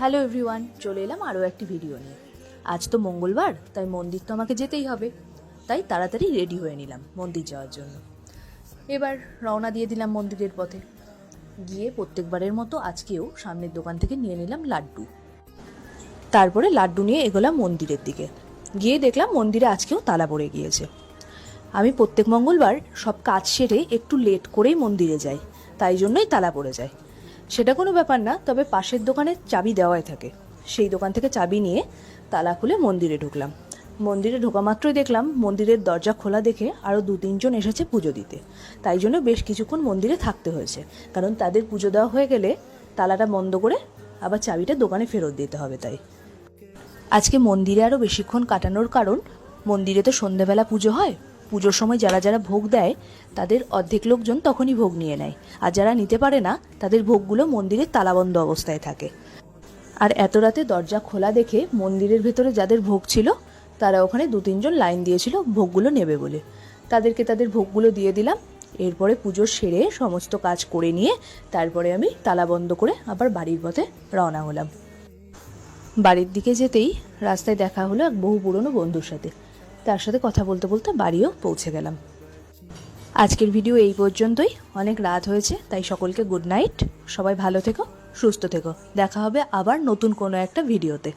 Hello everyone, চলে এলাম আরও একটি ভিডিও নিয়ে। আজ তো মঙ্গলবার, তাই মন্দির তো আমাকে যেতেই হবে। তাই তাড়াতাড়ি রেডি হয়ে নিলাম মন্দির যাওয়ার জন্য। এবার রওনা দিয়ে দিলাম মন্দিরের পথে। গিয়ে প্রত্যেকবারের মতো আজকেও সামনের দোকান থেকে নিয়ে নিলাম লাড্ডু। তারপরে লাড্ডু নিয়ে এগোলাম মন্দিরের দিকে। গিয়ে দেখলাম মন্দিরে আজকেও তালা পড়ে গিয়েছে। আমি প্রত্যেক মঙ্গলবার সব কাজ সেরে একটু লেট করেই মন্দিরে যাই, তাই জন্যই তালা পড়ে যায়। সেটা কোনো ব্যাপার না, তবে পাশের দোকানে চাবি দেওয়াই থাকে। সেই দোকান থেকে চাবি নিয়ে তালা খুলে মন্দিরে ঢুকলাম। মন্দিরে ঢোকা মাত্রই দেখলাম মন্দিরের দরজা খোলা দেখে আরও 2-3 জন এসেছে পুজো দিতে। তাই জন্য বেশ কিছুক্ষণ মন্দিরে থাকতে হয়েছে, কারণ তাদের পুজো দেওয়া হয়ে গেলে তালাটা বন্ধ করে আবার চাবিটা দোকানে ফেরত দিতে হবে। তাই আজকে মন্দিরে আরও বেশিক্ষণ কাটানোর কারণ, মন্দিরে তো সন্ধ্যেবেলা পুজো হয়। পুজোর সময় যারা যারা ভোগ দেয় তাদের অর্ধেক লোকজন তখনই ভোগ নিয়ে নেয়, আর যারা নিতে পারে না তাদের ভোগগুলো মন্দিরের তালাবন্ধ অবস্থায় থাকে। আর এত রাতে দরজা খোলা দেখে মন্দিরের ভেতরে যাদের ভোগ ছিল তারা ওখানে 2-3 জন লাইন দিয়েছিল ভোগগুলো নেবে বলে। তাদেরকে তাদের ভোগগুলো দিয়ে দিলাম। এরপরে পুজো সেরে সমস্ত কাজ করে নিয়ে তারপরে আমি তালা বন্ধ করে আবার বাড়ির পথে রওনা হলাম। বাড়ির দিকে যেতেই রাস্তায় দেখা হলো এক বহু পুরনো বন্ধুর সাথে। তার সাথে কথা বলতে বলতে বাড়িও পৌঁছে গেলাম। আজকের ভিডিও এই পর্যন্তই। অনেক রাত হয়েছে, তাই সকলকে গুড নাইট। সবাই ভালো থেকো, সুস্থ থেকো। দেখা হবে আবার নতুন কোনো একটা ভিডিওতে।